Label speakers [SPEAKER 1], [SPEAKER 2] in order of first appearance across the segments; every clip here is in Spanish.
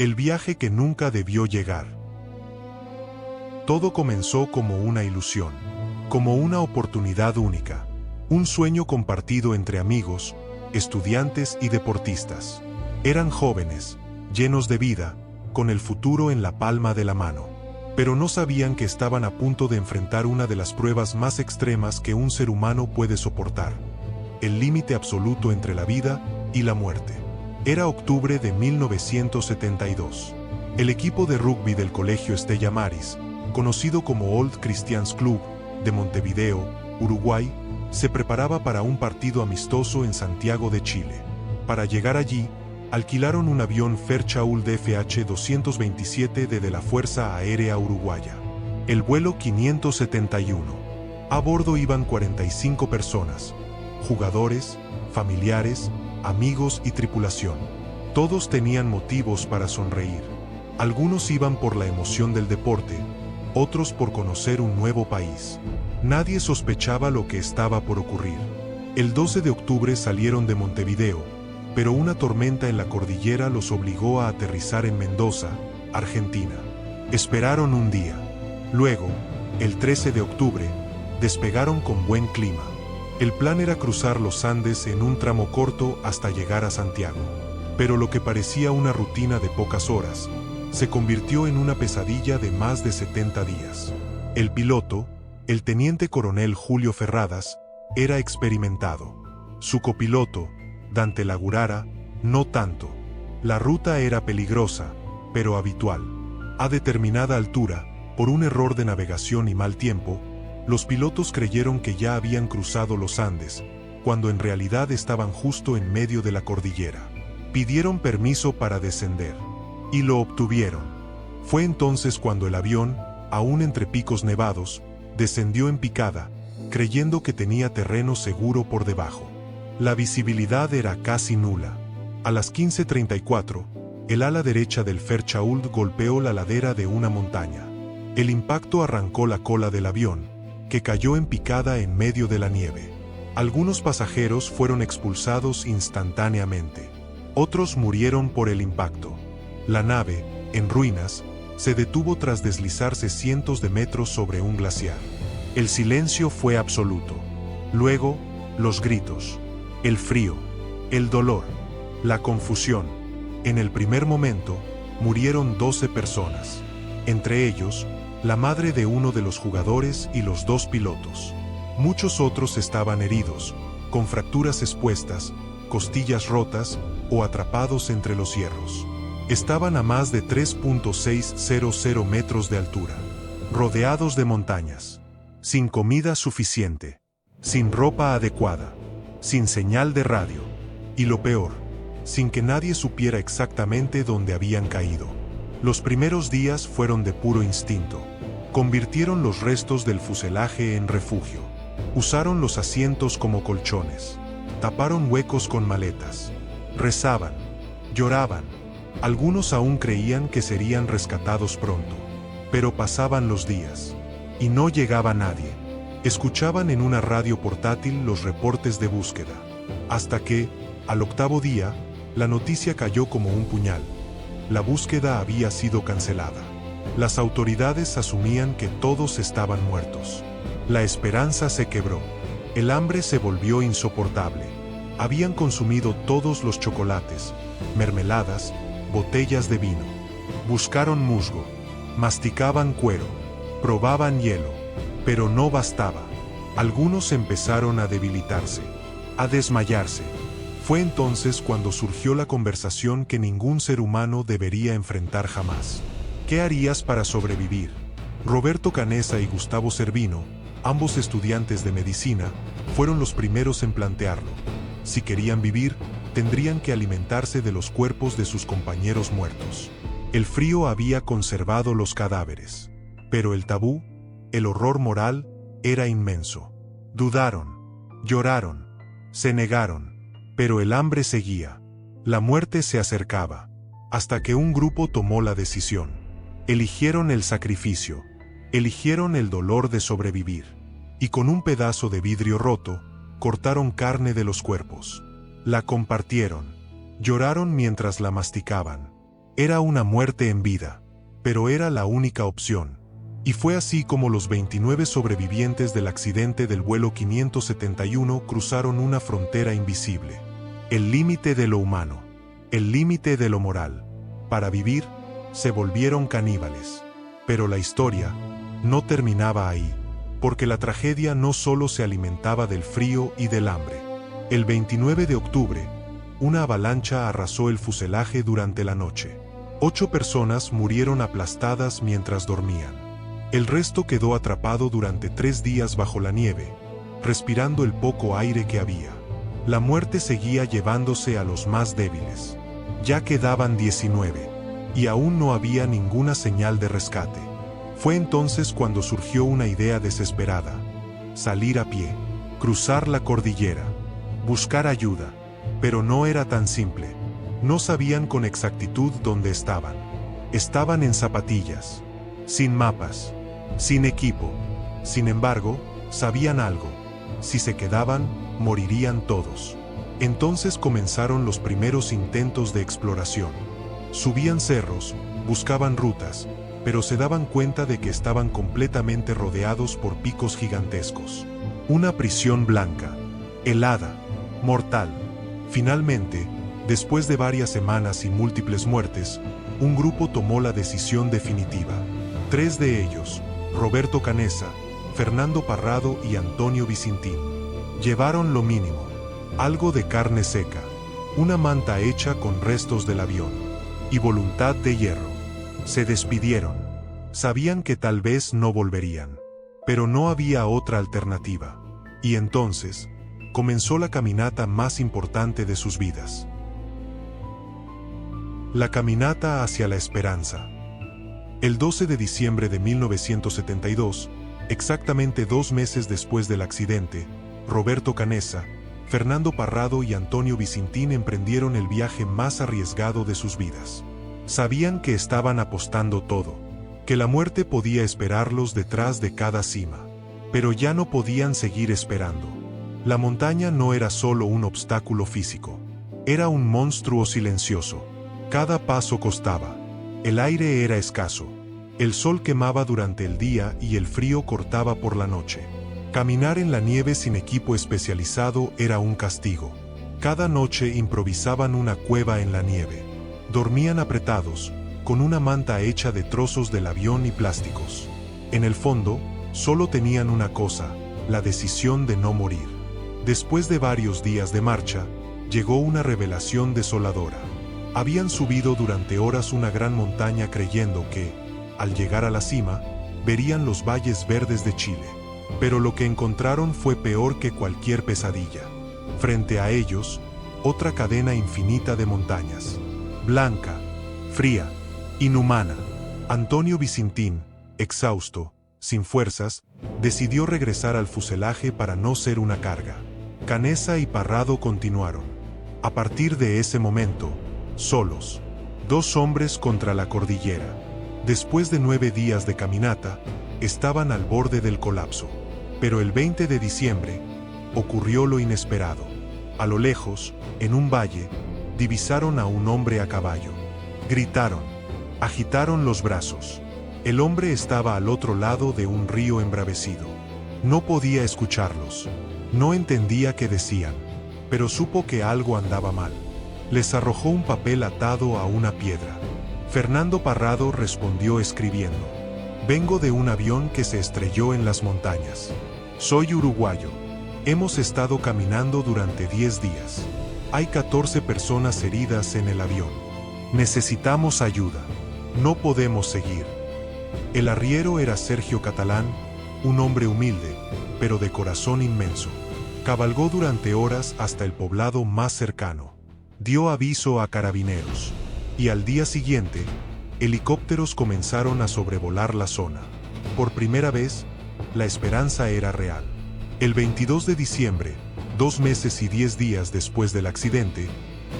[SPEAKER 1] El viaje que nunca debió llegar. Todo comenzó como una ilusión, como una oportunidad única, un sueño compartido entre amigos, estudiantes y deportistas. Eran jóvenes, llenos de vida, con el futuro en la palma de la mano. Pero no sabían que estaban a punto de enfrentar una de las pruebas más extremas que un ser humano puede soportar: el límite absoluto entre la vida y la muerte. Era octubre de 1972. El equipo de rugby del Colegio Stella Maris, conocido como Old Christians Club, de Montevideo, Uruguay, se preparaba para un partido amistoso en Santiago de Chile. Para llegar allí, alquilaron un avión Fairchild FH-227 de la Fuerza Aérea Uruguaya. El vuelo 571. A bordo iban 45 personas, jugadores, familiares, amigos y tripulación. Todos tenían motivos para sonreír. Algunos iban por la emoción del deporte, otros por conocer un nuevo país. Nadie sospechaba lo que estaba por ocurrir. El 12 de octubre salieron de Montevideo, pero una tormenta en la cordillera los obligó a aterrizar en Mendoza, Argentina. Esperaron un día. Luego, el 13 de octubre, despegaron con buen clima. El plan era cruzar los Andes en un tramo corto hasta llegar a Santiago. Pero lo que parecía una rutina de pocas horas, se convirtió en una pesadilla de más de 70 días. El piloto, el teniente coronel Julio Ferradas, era experimentado. Su copiloto, Dante Lagurara, no tanto. La ruta era peligrosa, pero habitual. A determinada altura, por un error de navegación y mal tiempo, los pilotos creyeron que ya habían cruzado los Andes, cuando en realidad estaban justo en medio de la cordillera. Pidieron permiso para descender, y lo obtuvieron. Fue entonces cuando el avión, aún entre picos nevados, descendió en picada, creyendo que tenía terreno seguro por debajo. La visibilidad era casi nula. A las 15:34, el ala derecha del Fairchild golpeó la ladera de una montaña. El impacto arrancó la cola del avión, que cayó en picada en medio de la nieve. Algunos pasajeros fueron expulsados instantáneamente. Otros murieron por el impacto. La nave, en ruinas, se detuvo tras deslizarse cientos de metros sobre un glaciar. El silencio fue absoluto. Luego, los gritos, el frío, el dolor, la confusión. En el primer momento, murieron 12 personas. Entre ellos, la madre de uno de los jugadores y los 2 pilotos. Muchos otros estaban heridos, con fracturas expuestas, costillas rotas o atrapados entre los hierros. Estaban a más de 3.600 metros de altura, rodeados de montañas, sin comida suficiente, sin ropa adecuada, sin señal de radio, y lo peor, sin que nadie supiera exactamente dónde habían caído. Los primeros días fueron de puro instinto. Convirtieron los restos del fuselaje en refugio. Usaron los asientos como colchones. Taparon huecos con maletas. Rezaban. Lloraban. Algunos aún creían que serían rescatados pronto. Pero pasaban los días. Y no llegaba nadie. Escuchaban en una radio portátil los reportes de búsqueda. Hasta que, al 8º día, la noticia cayó como un puñal. La búsqueda había sido cancelada. Las autoridades asumían que todos estaban muertos. La esperanza se quebró. El hambre se volvió insoportable. Habían consumido todos los chocolates, mermeladas, botellas de vino. Buscaron musgo, masticaban cuero, probaban hielo, pero no bastaba. Algunos empezaron a debilitarse, a desmayarse. Fue entonces cuando surgió la conversación que ningún ser humano debería enfrentar jamás. ¿Qué harías para sobrevivir? Roberto Canessa y Gustavo Cervino, ambos estudiantes de medicina, fueron los primeros en plantearlo. Si querían vivir, tendrían que alimentarse de los cuerpos de sus compañeros muertos. El frío había conservado los cadáveres. Pero el tabú, el horror moral, era inmenso. Dudaron, lloraron, se negaron, pero el hambre seguía. La muerte se acercaba, hasta que un grupo tomó la decisión. Eligieron el sacrificio, eligieron el dolor de sobrevivir, y con un pedazo de vidrio roto, cortaron carne de los cuerpos. La compartieron, lloraron mientras la masticaban. Era una muerte en vida, pero era la única opción. Y fue así como los 29 sobrevivientes del accidente del vuelo 571 cruzaron una frontera invisible. El límite de lo humano, el límite de lo moral. Para vivir, se volvieron caníbales. Pero la historia no terminaba ahí, porque la tragedia no solo se alimentaba del frío y del hambre. El 29 de octubre, una avalancha arrasó el fuselaje durante la noche. 8 personas murieron aplastadas mientras dormían. El resto quedó atrapado durante 3 días bajo la nieve, respirando el poco aire que había. La muerte seguía llevándose a los más débiles. Ya quedaban 19, y aún no había ninguna señal de rescate. Fue entonces cuando surgió una idea desesperada: salir a pie, cruzar la cordillera, buscar ayuda. Pero no era tan simple. No sabían con exactitud dónde estaban. Estaban en zapatillas, sin mapas, sin equipo. Sin embargo, sabían algo: si se quedaban, morirían todos. Entonces comenzaron los primeros intentos de exploración. Subían cerros, buscaban rutas, pero se daban cuenta de que estaban completamente rodeados por picos gigantescos. Una prisión blanca, helada, mortal. Finalmente, después de varias semanas y múltiples muertes, un grupo tomó la decisión definitiva. 3 de ellos, Roberto Canessa, Fernando Parrado y Antonio Vicintín, llevaron lo mínimo: algo de carne seca, una manta hecha con restos del avión, y voluntad de hierro. Se despidieron. Sabían que tal vez no volverían, pero no había otra alternativa. Y entonces, comenzó la caminata más importante de sus vidas. La caminata hacia la esperanza. El 12 de diciembre de 1972, exactamente 2 meses después del accidente, Roberto Canessa, Fernando Parrado y Antonio Vicintín emprendieron el viaje más arriesgado de sus vidas. Sabían que estaban apostando todo, que la muerte podía esperarlos detrás de cada cima. Pero ya no podían seguir esperando. La montaña no era solo un obstáculo físico. Era un monstruo silencioso. Cada paso costaba. El aire era escaso. El sol quemaba durante el día y el frío cortaba por la noche. Caminar en la nieve sin equipo especializado era un castigo. Cada noche improvisaban una cueva en la nieve. Dormían apretados, con una manta hecha de trozos del avión y plásticos. En el fondo, solo tenían una cosa: la decisión de no morir. Después de varios días de marcha, llegó una revelación desoladora. Habían subido durante horas una gran montaña creyendo que, al llegar a la cima, verían los valles verdes de Chile. Pero lo que encontraron fue peor que cualquier pesadilla. Frente a ellos, otra cadena infinita de montañas. Blanca, fría, inhumana. Antonio Vicintín, exhausto, sin fuerzas, decidió regresar al fuselaje para no ser una carga. Canessa y Parrado continuaron. A partir de ese momento, solos, 2 hombres contra la cordillera. Después de 9 días de caminata, estaban al borde del colapso. Pero el 20 de diciembre, ocurrió lo inesperado. A lo lejos, en un valle, divisaron a un hombre a caballo. Gritaron, agitaron los brazos. El hombre estaba al otro lado de un río embravecido. No podía escucharlos. No entendía qué decían, pero supo que algo andaba mal. Les arrojó un papel atado a una piedra. Fernando Parrado respondió escribiendo: vengo de un avión que se estrelló en las montañas. Soy uruguayo. Hemos estado caminando durante 10 días. Hay 14 personas heridas en el avión. Necesitamos ayuda. No podemos seguir. El arriero era Sergio Catalán, un hombre humilde, pero de corazón inmenso. Cabalgó durante horas hasta el poblado más cercano. Dio aviso a carabineros. Y al día siguiente, helicópteros comenzaron a sobrevolar la zona. Por primera vez, la esperanza era real. El 22 de diciembre, 2 meses y 10 días después del accidente,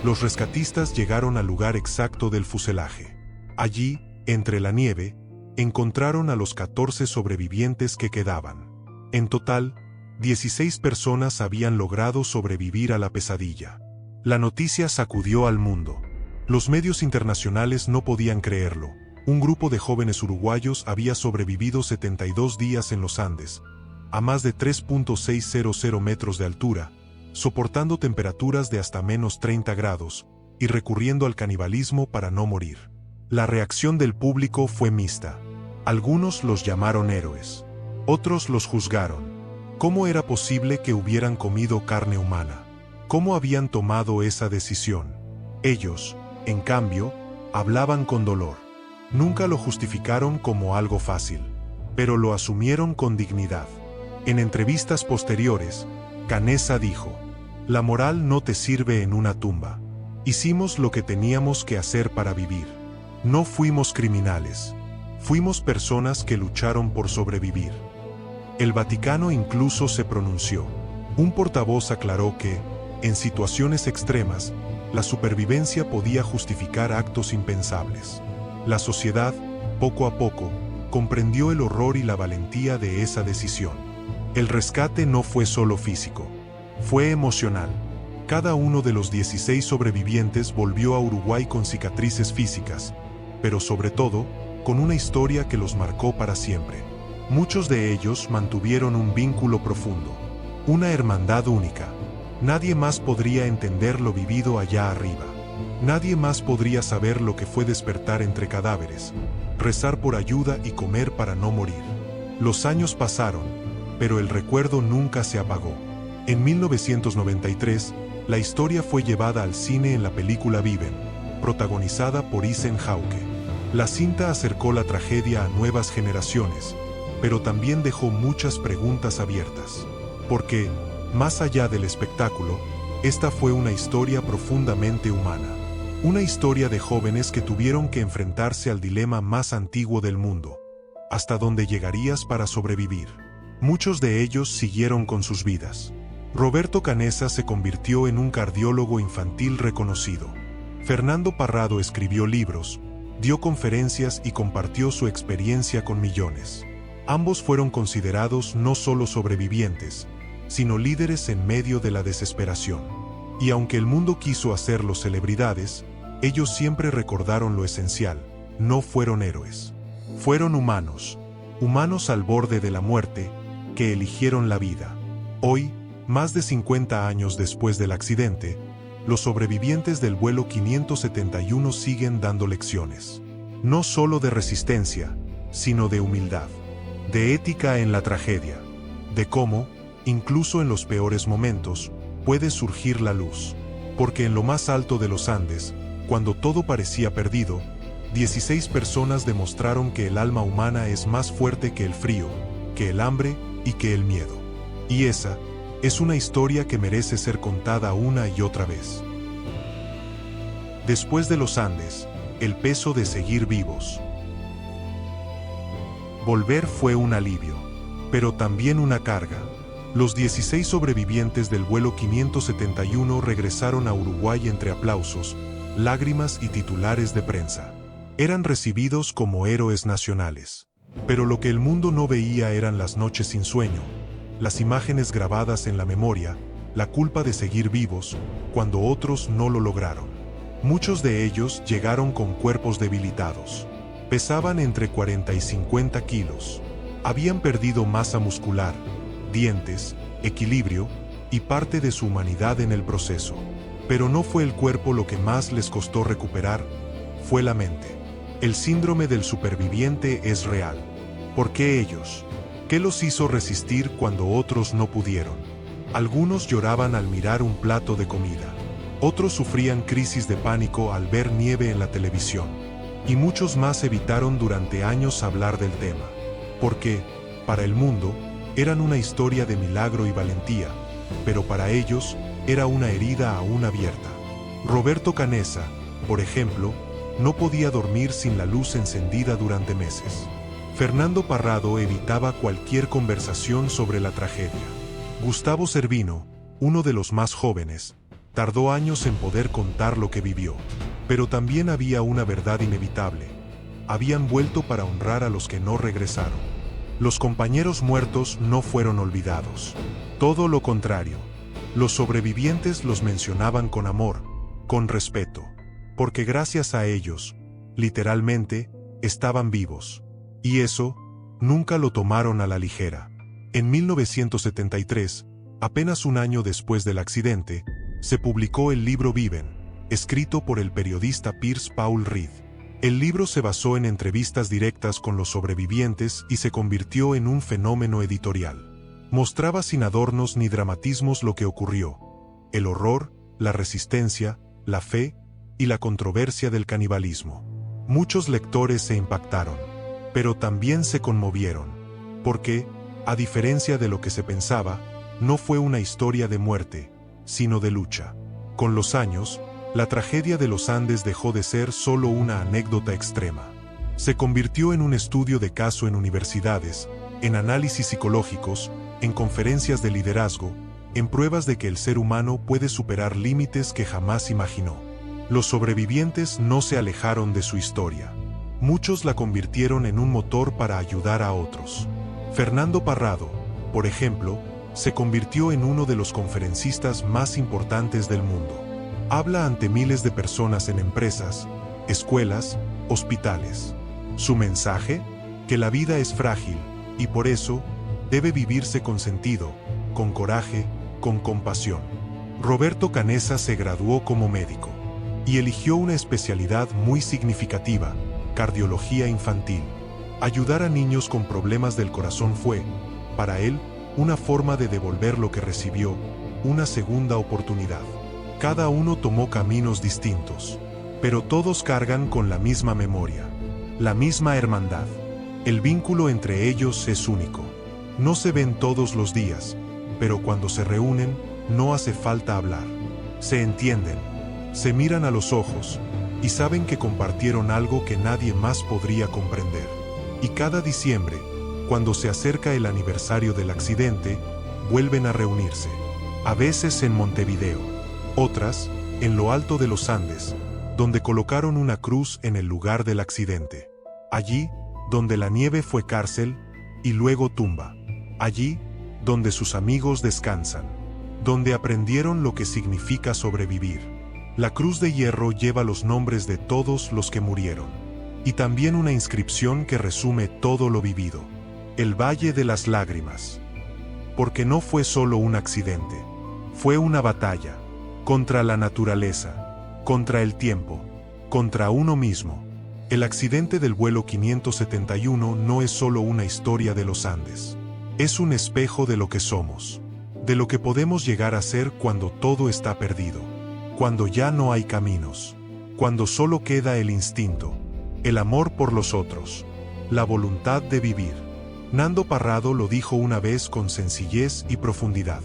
[SPEAKER 1] los rescatistas llegaron al lugar exacto del fuselaje. Allí, entre la nieve, encontraron a los 14 sobrevivientes que quedaban. En total, 16 personas habían logrado sobrevivir a la pesadilla. La noticia sacudió al mundo. Los medios internacionales no podían creerlo. Un grupo de jóvenes uruguayos había sobrevivido 72 días en los Andes, a más de 3.600 metros de altura, soportando temperaturas de hasta menos 30 grados, y recurriendo al canibalismo para no morir. La reacción del público fue mixta. Algunos los llamaron héroes. Otros los juzgaron. ¿Cómo era posible que hubieran comido carne humana? ¿Cómo habían tomado esa decisión? Ellos, en cambio, hablaban con dolor. Nunca lo justificaron como algo fácil, pero lo asumieron con dignidad. En entrevistas posteriores, Canessa dijo: «La moral no te sirve en una tumba. Hicimos lo que teníamos que hacer para vivir. No fuimos criminales. Fuimos personas que lucharon por sobrevivir». El Vaticano incluso se pronunció. Un portavoz aclaró que, en situaciones extremas, la supervivencia podía justificar actos impensables. La sociedad, poco a poco, comprendió el horror y la valentía de esa decisión. El rescate no fue solo físico, fue emocional. Cada uno de los 16 sobrevivientes volvió a Uruguay con cicatrices físicas, pero sobre todo, con una historia que los marcó para siempre. Muchos de ellos mantuvieron un vínculo profundo, una hermandad única. Nadie más podría entender lo vivido allá arriba. Nadie más podría saber lo que fue despertar entre cadáveres, rezar por ayuda y comer para no morir. Los años pasaron, pero el recuerdo nunca se apagó. En 1993, la historia fue llevada al cine en la película Viven, protagonizada por Ethan Hawke. La cinta acercó la tragedia a nuevas generaciones, pero también dejó muchas preguntas abiertas. Porque, más allá del espectáculo, esta fue una historia profundamente humana. Una historia de jóvenes que tuvieron que enfrentarse al dilema más antiguo del mundo. ¿Hasta dónde llegarías para sobrevivir? Muchos de ellos siguieron con sus vidas. Roberto Canessa se convirtió en un cardiólogo infantil reconocido. Fernando Parrado escribió libros, dio conferencias y compartió su experiencia con millones. Ambos fueron considerados no solo sobrevivientes, sino líderes en medio de la desesperación. Y aunque el mundo quiso hacerlos celebridades, ellos siempre recordaron lo esencial: no fueron héroes. Fueron humanos, humanos al borde de la muerte, que eligieron la vida. Hoy, más de 50 años después del accidente, los sobrevivientes del vuelo 571 siguen dando lecciones. No solo de resistencia, sino de humildad, de ética en la tragedia, de cómo, incluso en los peores momentos, puede surgir la luz. Porque en lo más alto de los Andes, cuando todo parecía perdido, 16 personas demostraron que el alma humana es más fuerte que el frío, que el hambre y que el miedo. Y esa es una historia que merece ser contada una y otra vez. Después de los Andes, el peso de seguir vivos. Volver fue un alivio, pero también una carga. Los 16 sobrevivientes del vuelo 571 regresaron a Uruguay entre aplausos, lágrimas y titulares de prensa. Eran recibidos como héroes nacionales. Pero lo que el mundo no veía eran las noches sin sueño, las imágenes grabadas en la memoria, la culpa de seguir vivos, cuando otros no lo lograron. Muchos de ellos llegaron con cuerpos debilitados. Pesaban entre 40 y 50 kilos. Habían perdido masa muscular, dientes, equilibrio y parte de su humanidad en el proceso. Pero no fue el cuerpo lo que más les costó recuperar, fue la mente. El síndrome del superviviente es real. ¿Por qué ellos? ¿Qué los hizo resistir cuando otros no pudieron? Algunos lloraban al mirar un plato de comida. Otros sufrían crisis de pánico al ver nieve en la televisión. Y muchos más evitaron durante años hablar del tema. Porque, para el mundo, eran una historia de milagro y valentía, pero para ellos, era una herida aún abierta. Roberto Canessa, por ejemplo, no podía dormir sin la luz encendida durante meses. Fernando Parrado evitaba cualquier conversación sobre la tragedia. Gustavo Cervino, uno de los más jóvenes, tardó años en poder contar lo que vivió. Pero también había una verdad inevitable. Habían vuelto para honrar a los que no regresaron. Los compañeros muertos no fueron olvidados. Todo lo contrario. Los sobrevivientes los mencionaban con amor, con respeto. porque gracias a ellos, literalmente, estaban vivos. Y eso, nunca lo tomaron a la ligera. En 1973, apenas un año después del accidente, se publicó el libro Viven, escrito por el periodista Pierce Paul Reed. El libro se basó en entrevistas directas con los sobrevivientes y se convirtió en un fenómeno editorial. Mostraba sin adornos ni dramatismos lo que ocurrió: el horror, la resistencia, la fe y la controversia del canibalismo. Muchos lectores se impactaron, pero también se conmovieron, porque, a diferencia de lo que se pensaba, no fue una historia de muerte, sino de lucha. Con los años, la tragedia de los Andes dejó de ser solo una anécdota extrema. Se convirtió en un estudio de caso en universidades, en análisis psicológicos, en conferencias de liderazgo, en pruebas de que el ser humano puede superar límites que jamás imaginó. Los sobrevivientes no se alejaron de su historia. Muchos la convirtieron en un motor para ayudar a otros. Fernando Parrado, por ejemplo, se convirtió en uno de los conferencistas más importantes del mundo. Habla ante miles de personas en empresas, escuelas, hospitales. Su mensaje: que la vida es frágil, y por eso, debe vivirse con sentido, con coraje, con compasión. Roberto Canessa se graduó como médico y eligió una especialidad muy significativa: cardiología infantil. Ayudar a niños con problemas del corazón fue, para él, una forma de devolver lo que recibió, una segunda oportunidad. Cada uno tomó caminos distintos, pero todos cargan con la misma memoria, la misma hermandad. El vínculo entre ellos es único. No se ven todos los días, pero cuando se reúnen, no hace falta hablar. Se entienden, se miran a los ojos, y saben que compartieron algo que nadie más podría comprender. Y cada diciembre, cuando se acerca el aniversario del accidente, vuelven a reunirse. A veces en Montevideo, otras, en lo alto de los Andes, donde colocaron una cruz en el lugar del accidente. Allí, donde la nieve fue cárcel, y luego tumba. Allí, donde sus amigos descansan. Donde aprendieron lo que significa sobrevivir. La cruz de hierro lleva los nombres de todos los que murieron. Y también una inscripción que resume todo lo vivido: el Valle de las Lágrimas. Porque no fue solo un accidente. Fue una batalla. Contra la naturaleza, contra el tiempo, contra uno mismo. El accidente del vuelo 571 no es solo una historia de los Andes. Es un espejo de lo que somos, de lo que podemos llegar a ser cuando todo está perdido, cuando ya no hay caminos, cuando solo queda el instinto, el amor por los otros, la voluntad de vivir. Nando Parrado lo dijo una vez con sencillez y profundidad: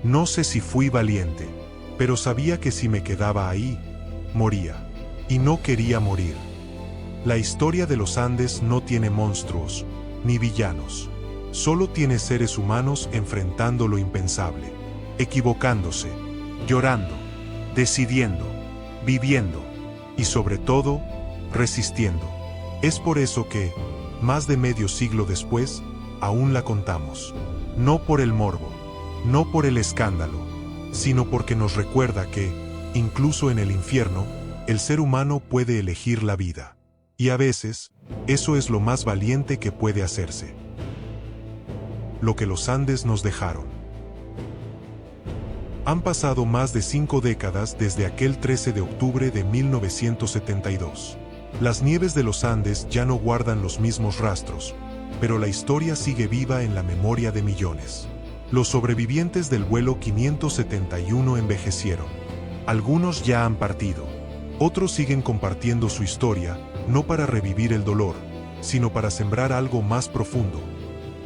[SPEAKER 1] no sé si fui valiente, pero sabía que si me quedaba ahí, moría. Y no quería morir. La historia de los Andes no tiene monstruos, ni villanos. Solo tiene seres humanos enfrentando lo impensable, equivocándose, llorando, decidiendo, viviendo, y sobre todo, resistiendo. Es por eso que, más de medio siglo después, aún la contamos. No por el morbo, no por el escándalo, sino porque nos recuerda que, incluso en el infierno, el ser humano puede elegir la vida. Y a veces, eso es lo más valiente que puede hacerse. Lo que los Andes nos dejaron. Han pasado más de 5 décadas desde aquel 13 de octubre de 1972. Las nieves de los Andes ya no guardan los mismos rastros, pero la historia sigue viva en la memoria de millones. Los sobrevivientes del vuelo 571 envejecieron. Algunos ya han partido. Otros siguen compartiendo su historia, no para revivir el dolor, sino para sembrar algo más profundo: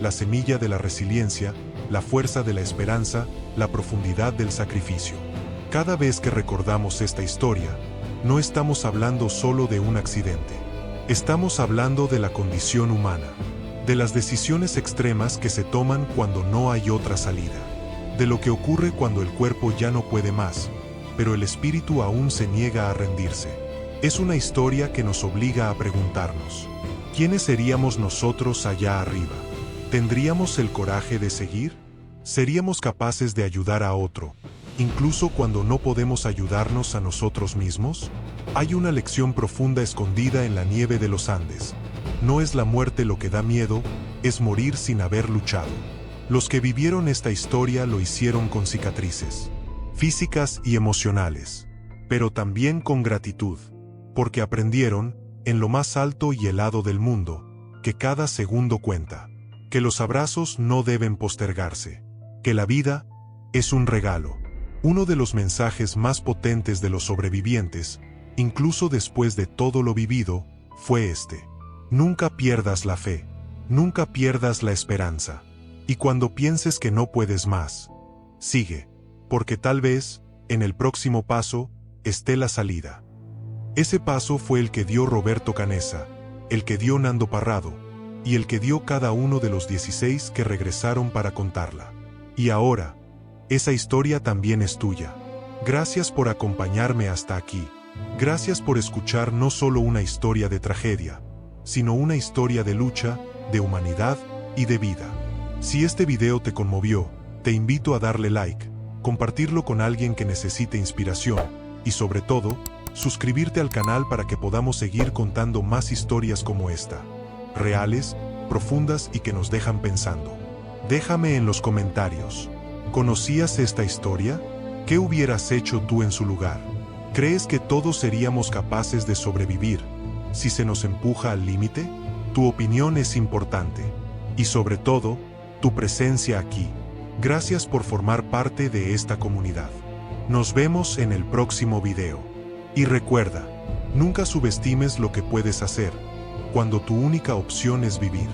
[SPEAKER 1] la semilla de la resiliencia, la fuerza de la esperanza, la profundidad del sacrificio. Cada vez que recordamos esta historia, no estamos hablando solo de un accidente. Estamos hablando de la condición humana, de las decisiones extremas que se toman cuando no hay otra salida, de lo que ocurre cuando el cuerpo ya no puede más, pero el espíritu aún se niega a rendirse. Es una historia que nos obliga a preguntarnos: ¿quiénes seríamos nosotros allá arriba? ¿Tendríamos el coraje de seguir? ¿Seríamos capaces de ayudar a otro, incluso cuando no podemos ayudarnos a nosotros mismos? Hay una lección profunda escondida en la nieve de los Andes. No es la muerte lo que da miedo, es morir sin haber luchado. Los que vivieron esta historia lo hicieron con cicatrices físicas y emocionales, pero también con gratitud, porque aprendieron, en lo más alto y helado del mundo, que cada segundo cuenta, que los abrazos no deben postergarse, que la vida es un regalo. Uno de los mensajes más potentes de los sobrevivientes, incluso después de todo lo vivido, fue este: nunca pierdas la fe, nunca pierdas la esperanza, y cuando pienses que no puedes más, sigue, porque tal vez, en el próximo paso, esté la salida. Ese paso fue el que dio Roberto Canessa, el que dio Nando Parrado, y el que dio cada uno de los 16 que regresaron para contarla. Y ahora, esa historia también es tuya. Gracias por acompañarme hasta aquí. Gracias por escuchar no solo una historia de tragedia, sino una historia de lucha, de humanidad y de vida. Si este video te conmovió, te invito a darle like, compartirlo con alguien que necesite inspiración, y sobre todo, suscribirte al canal para que podamos seguir contando más historias como esta. Reales, profundas y que nos dejan pensando. Déjame en los comentarios. ¿Conocías esta historia? ¿Qué hubieras hecho tú en su lugar? ¿Crees que todos seríamos capaces de sobrevivir si se nos empuja al límite? Tu opinión es importante. Y sobre todo, tu presencia aquí. Gracias por formar parte de esta comunidad. Nos vemos en el próximo video. Y recuerda, nunca subestimes lo que puedes hacer, cuando tu única opción es vivir.